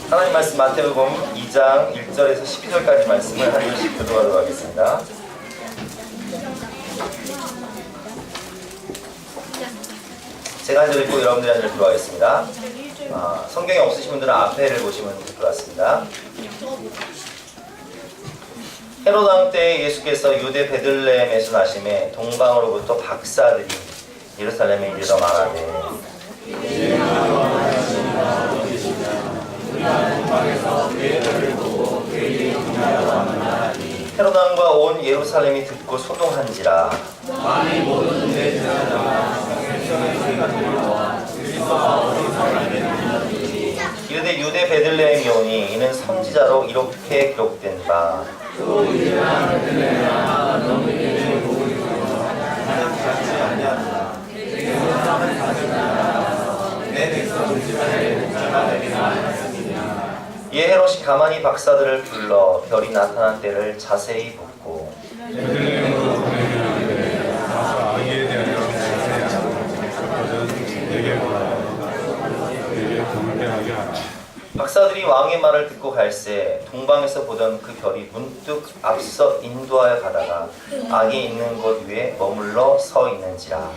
하나님 말씀 마태복음 2장 1절에서 12절까지 말씀을 한 절씩 교도하도록 하겠습니다. 제가 한 절 읽고 여러분들이 한 절 들어가겠습니다. 성경이 없으신 분들은 앞에를 보시면 될 것 같습니다. 헤롯 왕 때 예수께서 유대 베들레헴에서 나심에 동방으로부터 박사들이 예루살렘에 이르러 말하되 헤롯 왕과 온 예루살렘이 듣고 소동한지라 이르되 유대 베들레헴이 오니 이는 선지자로 이렇게 기록된 바 이에 헤롯이 가만히 박사들을 불러 별이 나타난 때를 자세히 묻고 박사들이 왕의 말을 듣고 갈새 동방에서 보던 그 별이 문득 앞서 인도하여 가다가 악이 있는 곳 위에 머물러 서 있는지라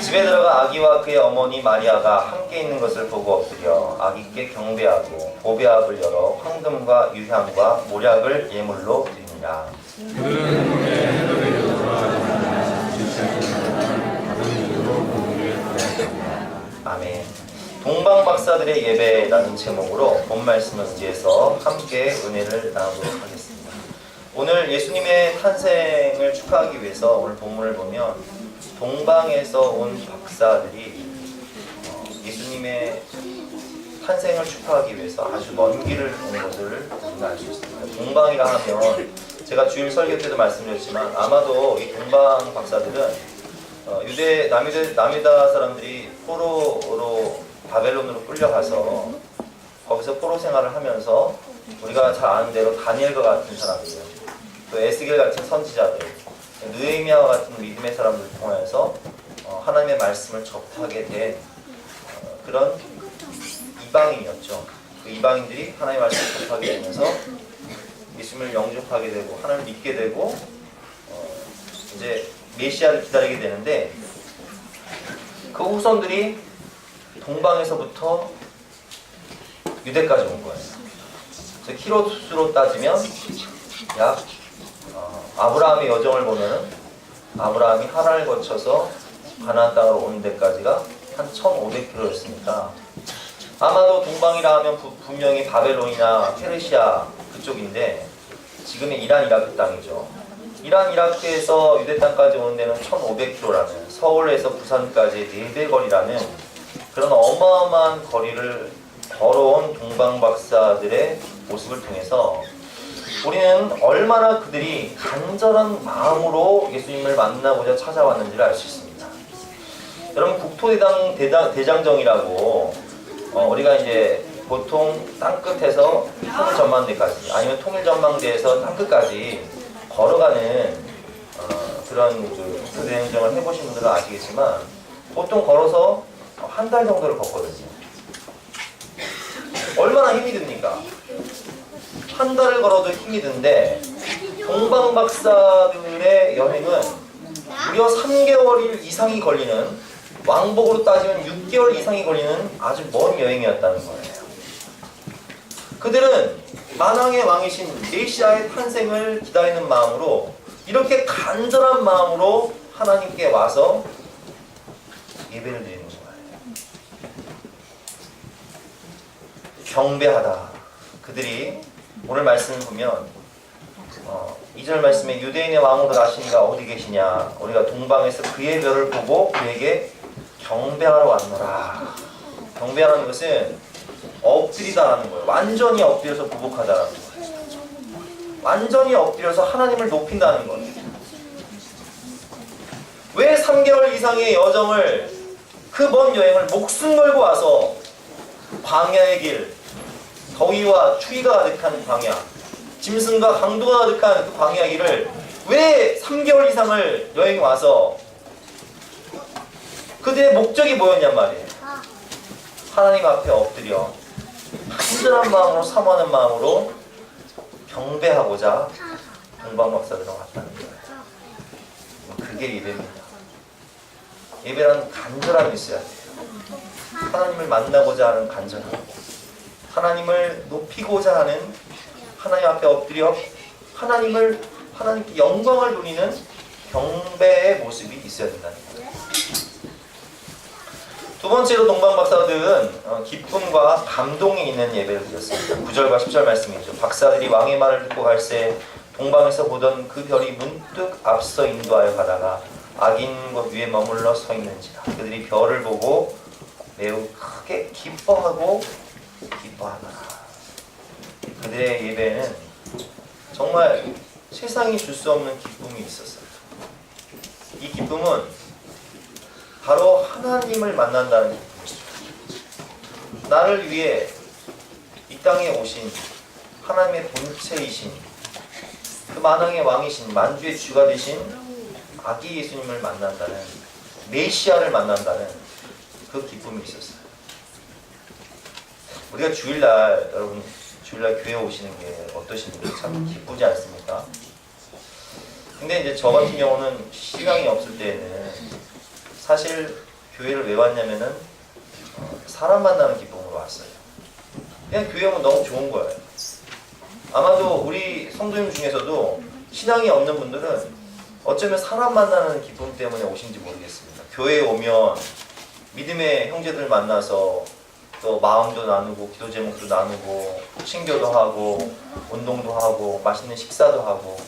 집에 들어가 아기와 그의 어머니 마리아가 함께 있는 것을 보고 엎드려 아기께 경배하고 보배압을 열어 황금과 유향과 모략을 예물로 드리니라. 아멘. 동방 박사들의 예배라는 제목으로 본 말씀을 의지해서 함께 은혜를 나누도록 하겠습니다. 오늘 예수님의 탄생을 축하하기 위해서 오늘 본문을 보면 동방에서 온 박사들이 예수님의 탄생을 축하하기 위해서 아주 먼 길을 온 것을 우리가 알 수 있습니다. 동방이라 하면 제가 주일 설교 때도 말씀드렸지만 아마도 이 동방 박사들은 남유다 사람들이 포로로 바벨론으로 끌려가서 거기서 포로 생활을 하면서 우리가 잘 아는 대로 다니엘과 같은 사람들이요, 또 에스겔 같은 선지자들, 느헤미야와 같은 믿음의 사람들을 통해서 하나님의 말씀을 접하게 된 그런 이방인이었죠. 그 이방인들이 하나님의 말씀을 접하게 되면서 예수님을 영접하게 되고 하나님을 믿게 되고 이제 메시아를 기다리게 되는데 그 후손들이 동방에서부터 유대까지 온 거예요. 키로수로 따지면 약 아브라함의 여정을 보면은 아브라함이 하란을 거쳐서 가나안 땅으로 오는 데까지가 한 1500km였으니까 아마도 동방이라 하면 분명히 바벨론이나 페르시아 그쪽인데 지금의 이란 이라크 땅이죠. 이란 이라크에서 유대 땅까지 오는 데는 1500km라는, 서울에서 부산까지 4배 거리라는 그런 어마어마한 거리를 걸어온 동방 박사들의 모습을 통해서 우리는 얼마나 그들이 간절한 마음으로 예수님을 만나고자 찾아왔는지를 알 수 있습니다. 여러분, 국토대장정이라고 우리가 이제 보통 땅끝에서 통일전망대까지 아니면 통일전망대에서 땅끝까지 걸어가는 그런 국토대장정을 해보신 분들은 아시겠지만 보통 걸어서 한 달 정도를 걷거든요. 얼마나 힘이 듭니까? 한 달을 걸어도 힘이 든데 동방 박사들의 여행은 무려 3개월 이상이 걸리는, 왕복으로 따지면 6개월 이상이 걸리는 아주 먼 여행이었다는 거예요. 그들은 만왕의 왕이신 메시아의 탄생을 기다리는 마음으로 이렇게 간절한 마음으로 하나님께 와서 예배를 드리는 거예요. 경배하다. 그들이 오늘 말씀을 보면 2절 말씀에 유대인의 왕으로 나신 이가 어디 계시냐, 우리가 동방에서 그의 별을 보고 그에게 경배하러 왔노라. 경배하라는 것은 엎드리다라는 거예요. 완전히 엎드려서 부복하다라는 거예요. 완전히 엎드려서 하나님을 높인다는 거예요. 왜 3개월 이상의 여정을, 그 먼 여행을 목숨 걸고 와서 광야의 길, 더위와 추위가 가득한 광야, 짐승과 강도가 가득한 그 광야 길을 왜 3개월 이상을 여행 와서 그들의 목적이 뭐였냔 말이에요. 하나님 앞에 엎드려 간절한 마음으로 사모하는 마음으로 경배하고자 동방박사들은 왔다는 거예요. 그게 예배입니다. 예배라는 간절함이 있어야 돼요. 하나님을 만나고자 하는 간절함, 하나님을 높이고자 하는, 하나님 앞에 엎드려 하나님께 영광을 돌리는 경배의 모습이 있어야 된다는 거예요. 두 번째로 동방박사들은 기쁨과 감동이 있는 예배를 드렸습니다. 9절과 10절 말씀이죠. 박사들이 왕의 말을 듣고 갈새 동방에서 보던 그 별이 문득 앞서 인도하여 가다가 악인 곳 위에 머물러 서 있는지라. 그들이 별을 보고 매우 크게 기뻐하더라. 그들의 예배에는 정말 세상이 줄 수 없는 기쁨이 있었어요. 이 기쁨은 바로 하나님을 만난다는 기쁨이죠. 나를 위해 이 땅에 오신 하나님의 본체이신, 그 만왕의 왕이신, 만주의 주가 되신 아기 예수님을 만난다는, 메시아를 만난다는 그 기쁨이 있었어요. 우리가 주일날, 여러분 주일날 교회 오시는 게 어떠십니까? 참 기쁘지 않습니까? 근데 이제 저 같은 경우는 시간이 없을 때에는 사실 교회를 왜 왔냐면은 사람 만나는 기쁨으로 왔어요. 그냥 교회 오면 너무 좋은 거예요. 아마도 우리 성도님 중에서도 신앙이 없는 분들은 어쩌면 사람 만나는 기쁨 때문에 오신지 모르겠습니다. 교회에 오면 믿음의 형제들 만나서 또 마음도 나누고 기도 제목도 나누고 친교도 하고 운동도 하고 맛있는 식사도 하고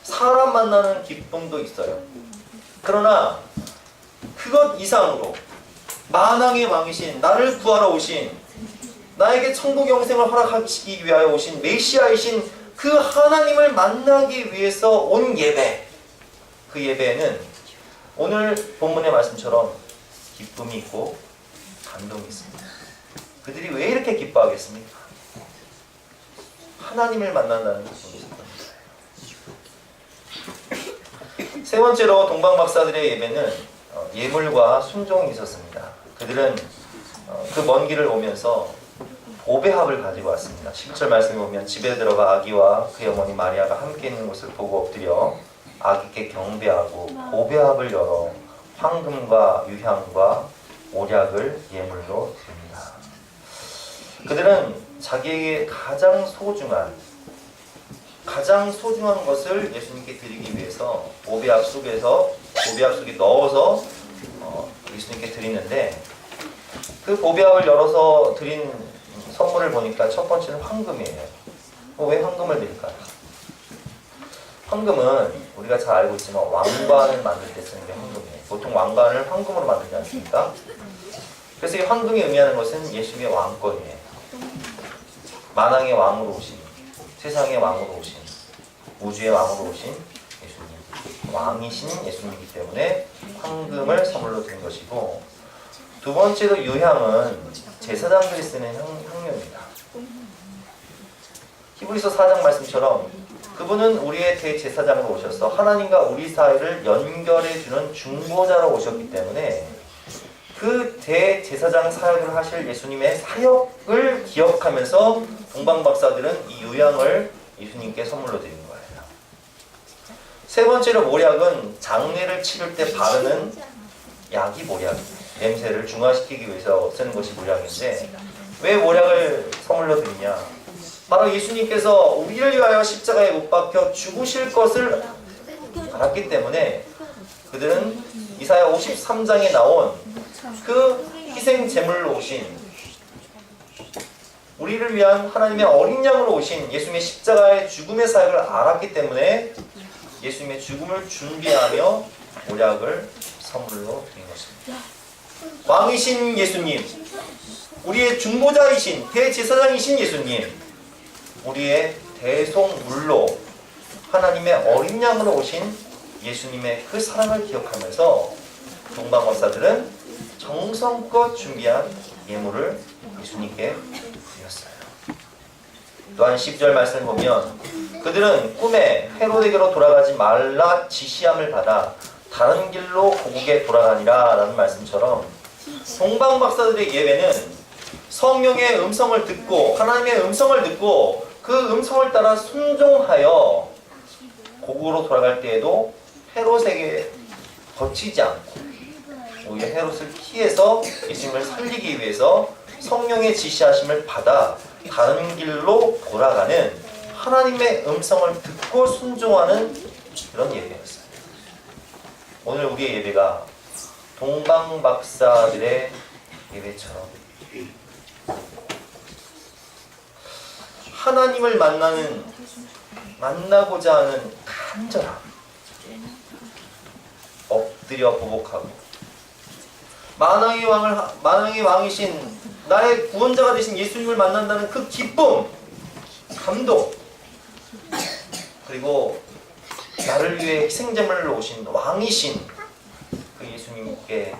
사람 만나는 기쁨도 있어요. 그러나 그것 이상으로 만왕의 왕이신, 나를 구하러 오신, 나에게 천국 영생을 허락하시기 위하여 오신 메시아이신 그 하나님을 만나기 위해서 온 예배, 그 예배에는 오늘 본문의 말씀처럼 기쁨이 있고 감동이 있습니다. 그들이 왜 이렇게 기뻐하겠습니까? 하나님을 만난다는 기쁨이 있었던 거예요. 세 번째로 동방박사들의 예배는 예물과 순종이 있었습니다. 그들은 그 먼 길을 오면서 보배합을 가지고 왔습니다. 11절 말씀에 보면 집에 들어가 아기와 그의 어머니 마리아가 함께 있는 것을 보고 엎드려 아기께 경배하고 보배합을 열어 황금과 유향과 옥약을 예물로 드립니다. 그들은 자기에게 가장 소중한 것을 예수님께 드리기 위해서 보배합 속에 넣어서 예수님께 드리는데, 그 보배합을 열어서 드린 선물을 보니까 첫 번째는 황금이에요. 왜 황금을 드릴까요? 황금은 우리가 잘 알고 있지만 왕관을 만들 때 쓰는 게 황금이에요. 보통 왕관을 황금으로 만들지 않습니까? 그래서 이 황금이 의미하는 것은 예수님의 왕권이에요. 만왕의 왕으로 오신, 세상의 왕으로 오신, 우주의 왕으로 오신 예수님, 왕이신 예수님이기 때문에 황금을 선물로 드린 것이고, 두 번째로 유향은 제사장들이 쓰는 향료입니다. 히브리서 4장 말씀처럼 그분은 우리의 대제사장으로 오셔서 하나님과 우리 사이를 연결해주는 중보자로 오셨기 때문에 그 대제사장 사역을 하실 예수님의 사역을 기억하면서 동방박사들은 이 유향을 예수님께 선물로 드린 거예요. 세 번째로 모략은 장례를 치를 때 바르는 약이 모략이에요. 냄새를 중화시키기 위해서 쓰는 것이 모략인데, 왜 모략을 선물로 드리냐? 바로 예수님께서 우리를 위하여 십자가에 못 박혀 죽으실 것을 알았기 때문에 그들은 이사야 53장에 나온 그 희생 제물로 오신, 우리를 위한 하나님의 어린 양으로 오신 예수님의 십자가의 죽음의 사역을 알았기 때문에 예수님의 죽음을 준비하며 모략을 선물로 드린 것입니다. 왕이신 예수님, 우리의 중보자이신 대제사장이신 예수님, 우리의 대속물로 하나님의 어린 양으로 오신 예수님의 그 사랑을 기억하면서 동방박사들은 정성껏 준비한 예물을 예수님께 드렸어요. 또한 10절 말씀을 보면 그들은 꿈에 헤로데게로 돌아가지 말라 지시함을 받아 다른 길로 고국에 돌아가니라 라는 말씀처럼 동방박사들의 예배는 성령의 음성을 듣고 하나님의 음성을 듣고 그 음성을 따라 순종하여 고국으로 돌아갈 때에도 헤롯에게 거치지 않고 오히려 헤롯을 피해서 예수님을 살리기 위해서 성령의 지시하심을 받아 다른 길로 돌아가는 하나님의 음성을 듣고 순종하는 그런 예배였어요. 오늘 우리의 예배가 동방박사들의 예배처럼 하나님을 만나고자 하는 간절함, 엎드려 보복하고 만왕의 왕이신 나의 구원자가 되신 예수님을 만난다는 그 기쁨, 감동, 그리고 나를 위해 희생제물로 오신 왕이신 그 예수님께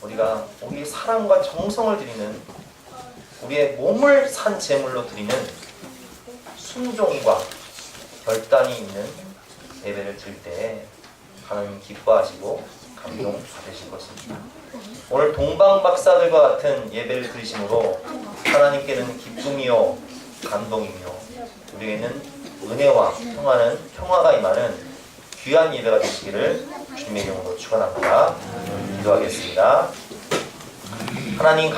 우리가 우리의 사랑과 정성을 드리는, 우리의 몸을 산 제물로 드리는 순종과 결단이 있는 예배를 드릴 때 하나님 기뻐하시고 감동 받으실 것입니다. 오늘 동방박사들과 같은 예배를 드리심으로 하나님께는 기쁨이요 감동이며 우리에게는 은혜와 평화가 임하는 귀한 예배가 되시기를 주님의 이름으로 축원합니다. 기도하겠습니다. 하나님